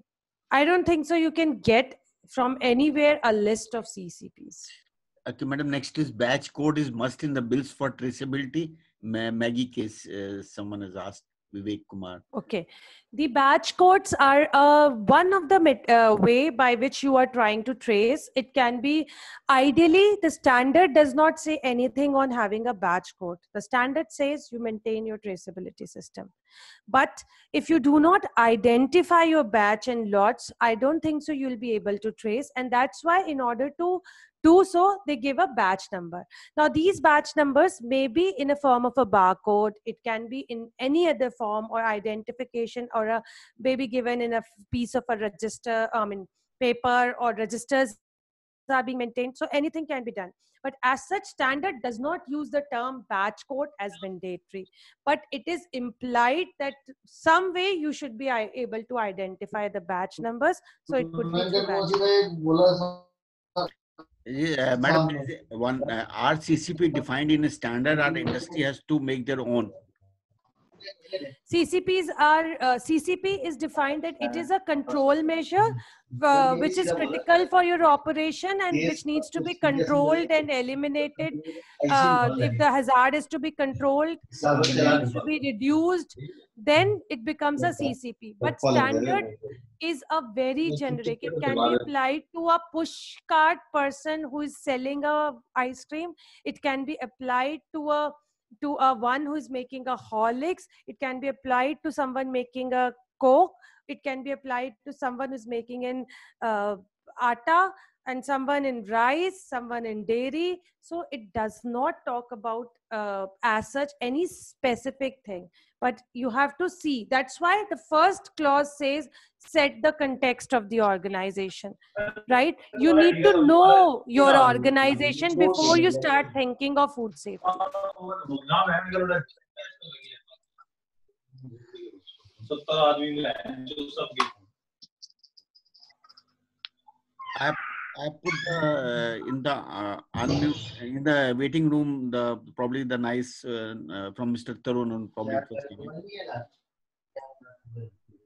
I don't think so you can get from anywhere a list of CCPs. Okay, madam, next is batch code is must in the bills for traceability. Maggie case, someone has asked. Vivek Kumar. Okay. The batch codes are one of the way by which you are trying to trace. It can be, ideally, the standard does not say anything on having a batch code. The standard says you maintain your traceability system. But if you do not identify your batch and lots, I don't think so you'll be able to trace. And that's why in order to do so, they give a batch number. Now, these batch numbers may be in a form of a barcode. It can be in any other form or identification, or a maybe given in a piece of a register, paper, or registers are being maintained. So anything can be done. But as such, standard does not use the term batch code as mandatory. But it is implied that some way you should be able to identify the batch numbers. So it could be through batch. Yeah, madam, one RCCP defined in a standard, or industry has to make their own. CCPs are CCP is defined that it is a control measure which is critical for your operation and which needs to be controlled and eliminated. If the hazard is to be controlled, it needs to be reduced, then it becomes a CCP. But standard is a very generic. It can be applied to a push cart person who is selling a ice cream. It can be applied to a one who is making a Horlicks. It can be applied to someone making a Coke. It can be applied to someone who's making an atta, and someone in rice, someone in dairy. So it does not talk about as such any specific thing, but you have to see. That's why the first clause says set the context of the organization, right? You need to know your organization before you start thinking of food safety. I put in the unmute in the waiting room probably the nice from Mr. Tarun and probably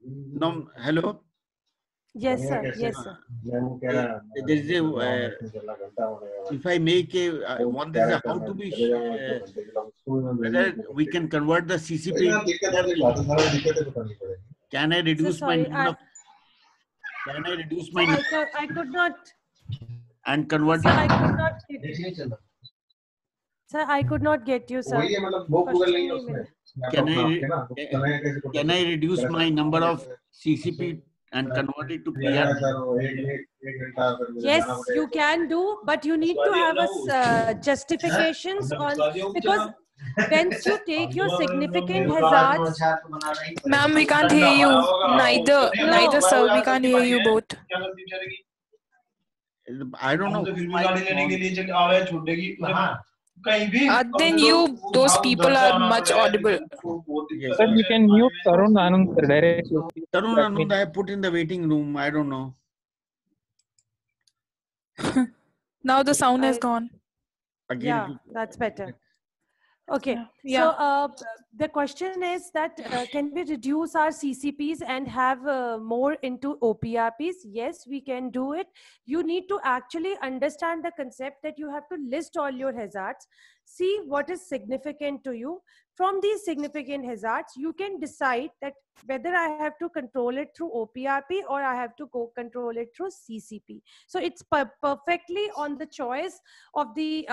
no, hello. Yes, sir. Yes, sir. There is a if I make a one, there is a how to be whether we can convert the CCP. Can I reduce my number of? Can I reduce my? I could not. And convert. Sir, I could not get you. Sir, I could not get you, sir. Can I reduce my number of CCP and convert it to PR? Yes, you can do, but you need to have a justifications on, because once you take your significant hazards. Ma'am, we can't hear you. Neither, sir. We can't hear you both. I don't know. Then you, those people are much audible. Sir, you can mute Tarun Anand directly. Tarun Anand, I put in the waiting room. I don't know. Now the sound has gone. Again, Yeah, that's better. Okay, yeah. So the question is that can we reduce our CCPs and have more into OPRPs? Yes, we can do it. You need to actually understand the concept that you have to list all your hazards, see what is significant to you. From these significant hazards, you can decide that whether I have to control it through OPRP or I have to go control it through CCP. So it's perfectly on the choice of the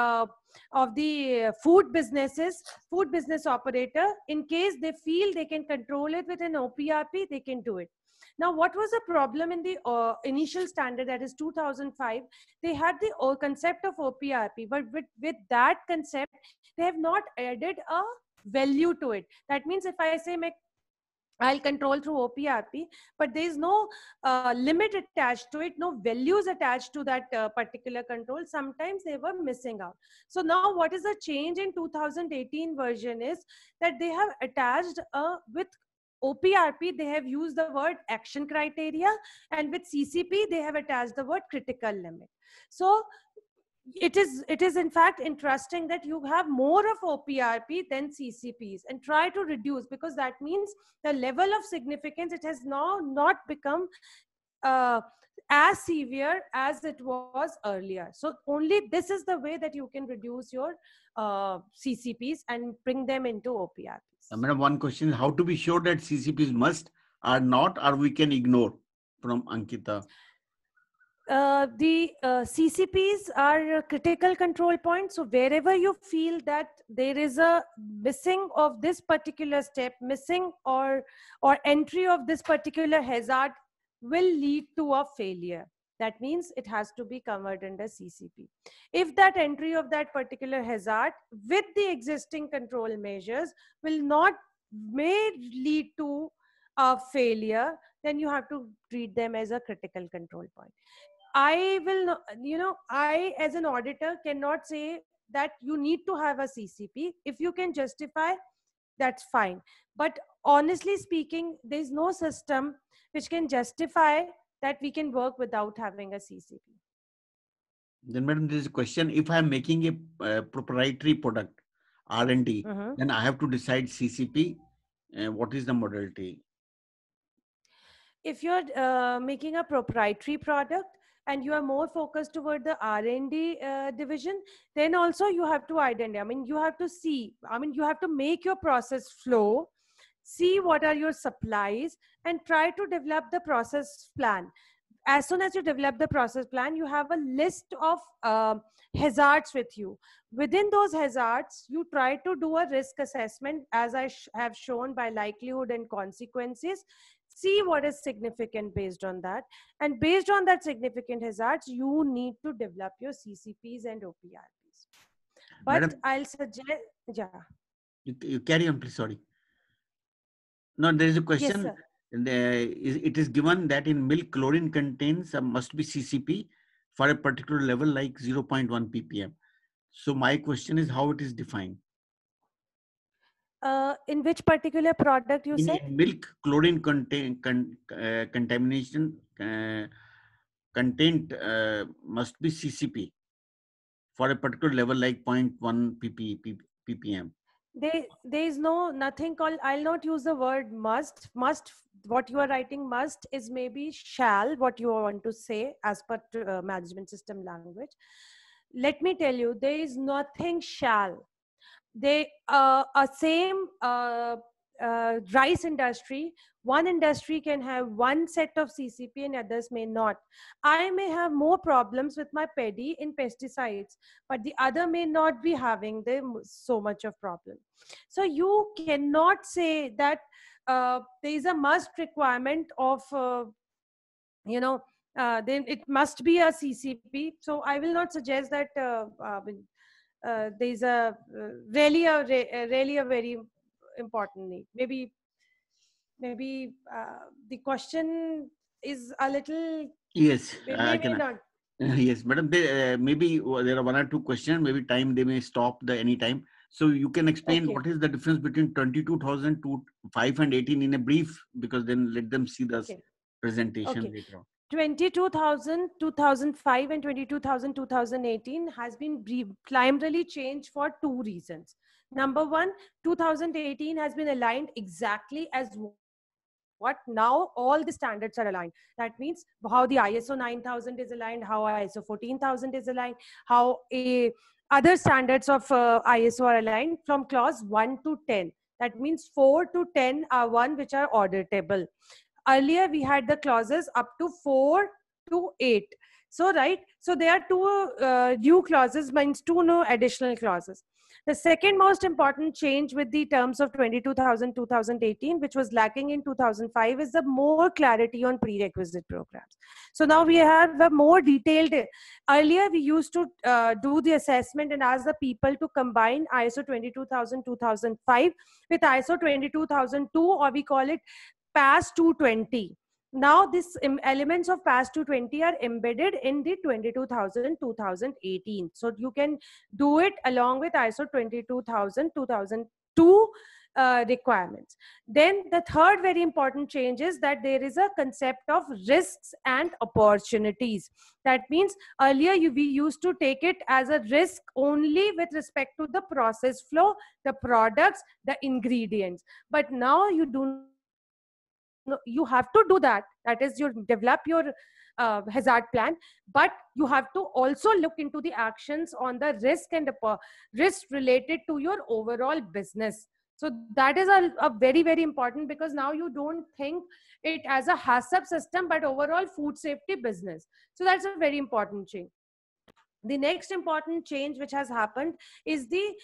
food business operator. In case they feel they can control it with an OPRP, they can do it. Now, what was the problem in the initial standard, that is 2005? They had the concept of OPRP, but with that concept, they have not added a value to it. That means if I say I'll control through OPRP, but there is no limit attached to it, no values attached to that particular control. Sometimes they were missing out. So now what is the change in 2018 version is that they have attached with OPRP, they have used the word action criteria, and with CCP, they have attached the word critical limit. So it is in fact interesting that you have more of OPRP than CCPs, and try to reduce, because that means the level of significance, it has now not become as severe as it was earlier. So only this is the way that you can reduce your CCPs and bring them into OPRPs. Madam, one question is how to be sure that CCPs must or not, or we can ignore, from Ankita. The CCPs are critical control points. So wherever you feel that there is a missing of this particular step, missing or entry of this particular hazard will lead to a failure. That means it has to be covered under CCP. If that entry of that particular hazard with the existing control measures may lead to a failure, then you have to treat them as a critical control point. I will not, I as an auditor cannot say that you need to have a CCP. If you can justify, that's fine. But honestly speaking, there's no system which can justify that we can work without having a CCP. Then, madam, there is a question. If I am making a proprietary product, R&D, then I have to decide CCP. What is the modality? If you're making a proprietary product, and you are more focused toward the R&D division, then also you have to identify, you have to see, you have to make your process flow, see what are your supplies, and try to develop the process plan. As soon as you develop the process plan, you have a list of hazards with you. Within those hazards, you try to do a risk assessment, as I have shown, by likelihood and consequences. See what is significant based on that. And based on that significant hazards, you need to develop your CCPs and OPRPs. But madam, I'll suggest, yeah. You carry on, please, sorry. No, there is a question. Yes, sir. It is given that in milk, chlorine contains must be CCP for a particular level like 0.1 ppm. So my question is how it is defined. In which particular product you said? In milk, chlorine contamination content must be CCP for a particular level like 0.1 ppm. There is nothing called, I'll not use the word must. Must, what you are writing must is maybe shall, what you want to say as per management system language. Let me tell you, there is nothing shall. They same rice industry, one industry can have one set of CCP and others may not. I may have more problems with my paddy in pesticides, but the other may not be having so much of problem. So you cannot say that there is a must requirement of then it must be a CCP. So I will not suggest that there's really a very important need. Maybe the question is a little, yes, maybe not. Yes, madam, maybe there are one or two questions, maybe time they may stop any time. So you can explain what is the difference between 22,000 to 5 and 18 in a brief, because then let them see the presentation later on. 22,000 2005 and 22,000 2018 has been primarily changed for two reasons. Number one, 2018 has been aligned exactly as what now all the standards are aligned. That means how the ISO 9000 is aligned, how ISO 14000 is aligned, how other standards of ISO are aligned from clause 1 to 10. That means 4 to 10 are one which are auditable. Earlier, we had the clauses up to 4 to 8. So, right. So, there are two new clauses, means two no additional clauses. The second most important change with the terms of 22,000-2018, which was lacking in 2005, is the more clarity on prerequisite programs. So now we have a more detailed, earlier we used to do the assessment and ask the people to combine ISO 22,000-2005 with ISO 22,002, or we call it PAS 220. Now these elements of PAS 220 are embedded in the 22,000-2018. So you can do it along with ISO 22,000-2002 requirements. Then the third very important change is that there is a concept of risks and opportunities. That means earlier we used to take it as a risk only with respect to the process flow, the products, the ingredients. But now you have to do that. That is, you develop your hazard plan, but you have to also look into the actions on the risk and the risk related to your overall business. So that is a very, very important, because now you don't think it as a HACCP system, but overall food safety business. So that's a very important change. The next important change which has happened is the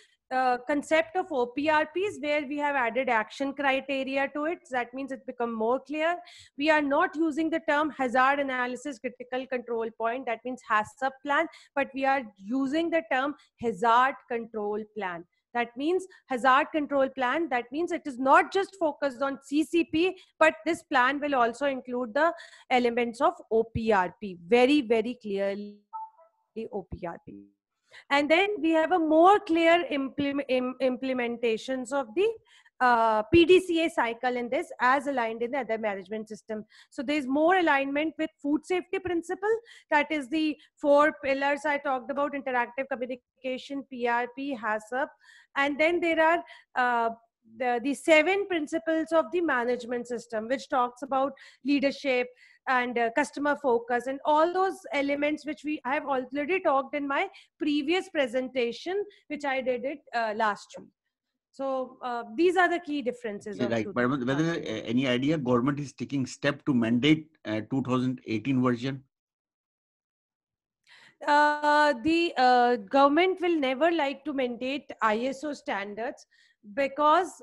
concept of OPRPs, where we have added action criteria to it. So that means it's become more clear. We are not using the term hazard analysis critical control point, that means HACCP plan, but we are using the term hazard control plan. That means hazard control plan. That means it is not just focused on CCP, but this plan will also include the elements of OPRP, very, very clearly OPRP. And then we have a more clear implementations of the PDCA cycle in this, as aligned in the other management system. So there's more alignment with food safety principle. That is the 4 pillars I talked about: interactive communication, PRP, HACCP. And then there are the 7 principles of the management system, which talks about leadership and customer focus and all those elements which I have already talked in my previous presentation, which I did it last week. So these are the key differences. Right, but whether any idea government is taking step to mandate 2018 version? The government will never like to mandate ISO standards, because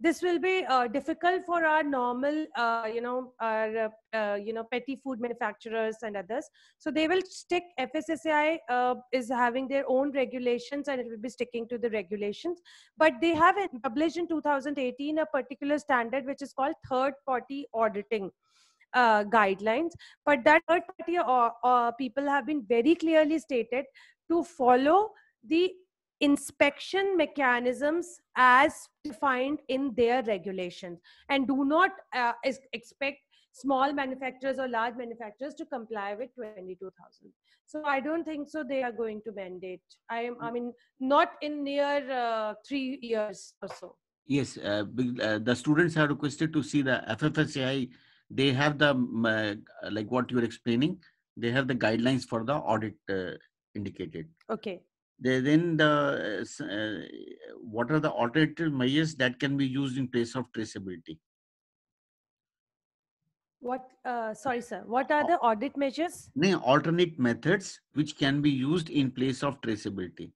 this will be difficult for our normal, petty food manufacturers and others. So they will stick, FSSAI is having their own regulations and it will be sticking to the regulations. But they have published in 2018 a particular standard which is called third-party auditing guidelines. But that third-party people have been very clearly stated to follow the inspection mechanisms as defined in their regulations, and do not expect small manufacturers or large manufacturers to comply with 22,000. So I don't think so they are going to mandate. I mean, not in near 3 years or so. Yes, the students have requested to see the FFSAI. They have the, like what you're explaining, they have the guidelines for the audit indicated. Okay. Then what are the alternative measures that can be used in place of traceability? What, sorry, sir, what are the audit measures? No, alternate methods which can be used in place of traceability.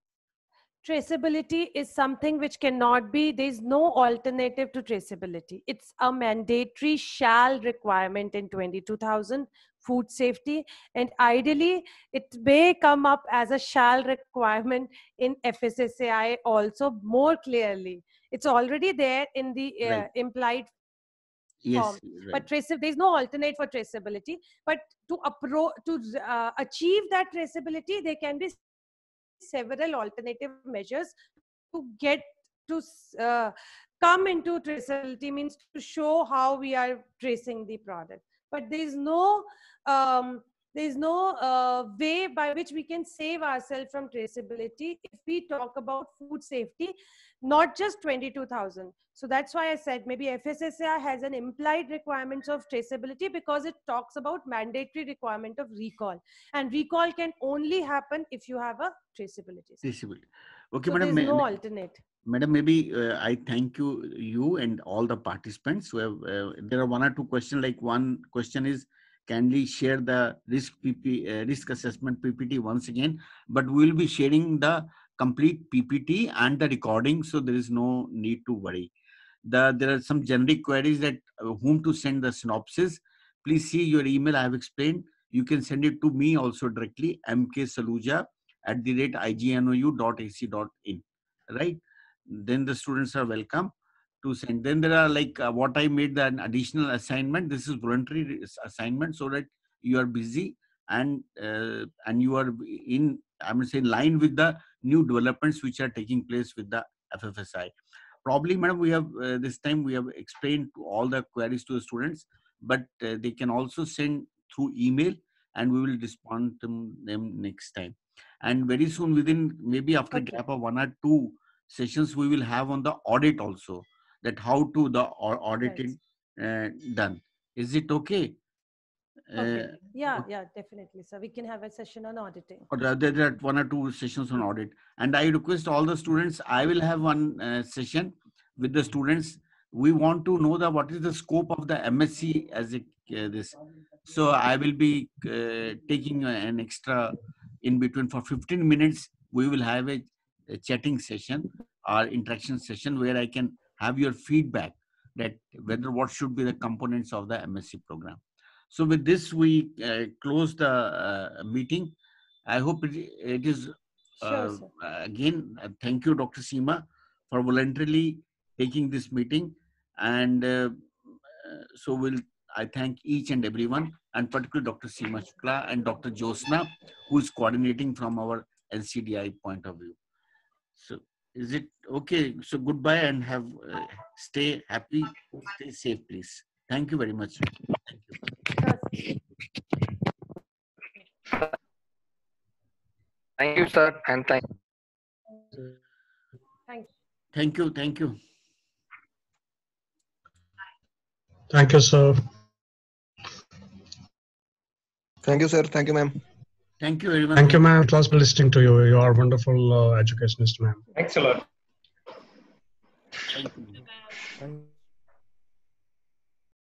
Traceability is something which cannot be, there's no alternative to traceability. It's a mandatory shall requirement in 22,000 food safety, and ideally it may come up as a shall requirement in FSSAI also more clearly. It's already there in the implied form. Right. But there's no alternate for traceability. But to achieve that traceability, there can be several alternative measures to get to come into traceability, means to show how we are tracing the product. But there's no way by which we can save ourselves from traceability if we talk about food safety, not just 22,000. So that's why I said maybe FSSAI has an implied requirements of traceability, because it talks about mandatory requirement of recall, and recall can only happen if you have a traceability. Traceability. Okay, so madam. There's no alternate. Madam, maybe I thank you and all the participants who have. There are 1 or 2 questions. Like one question is, can we share the risk assessment PPT once again? But we will be sharing the complete PPT and the recording, so there is no need to worry. There are some generic queries that whom to send the synopsis. Please see your email I have explained. You can send it to me also directly, mksaluja@ignou.ac.in, right? Then the students are welcome to send. Then there are like what I made an additional assignment. This is voluntary assignment, so that you are busy and you are in, I would say, line with the new developments which are taking place with the FFSI. Probably, madam, we have this time we have explained to all the queries to the students, but they can also send through email, and we will respond to them next time. And very soon, within maybe after a gap of 1 or 2 sessions, we will have on the audit also, that how to the audited done. Is it okay? Okay. Yeah, definitely. So we can have a session on auditing. Or there are 1 or 2 sessions on audit. And I request all the students, I will have one session with the students. We want to know what is the scope of the MSc as this. So I will be taking an extra in between for 15 minutes. We will have a chatting session or interaction session where I can have your feedback that whether what should be the components of the MSc program. So with this, we close the meeting. I hope it is, Sure, sir. again, thank you, Dr. Seema, for voluntarily taking this meeting. And so I thank each and everyone, and particularly Dr. Seema Shukla and Dr. Josna, who is coordinating from our LCDI point of view. So is it okay? So goodbye and have stay happy, stay safe, please. Thank you very much. Thank you. Thank you, sir, and thank you. Thank you. Thank you. Thank you, sir. Thank you, sir. Thank you, ma'am. Thank you very much. Thank you, ma'am. It was listening to you. You are a wonderful educationist, ma'am. Thanks a lot. Thank you.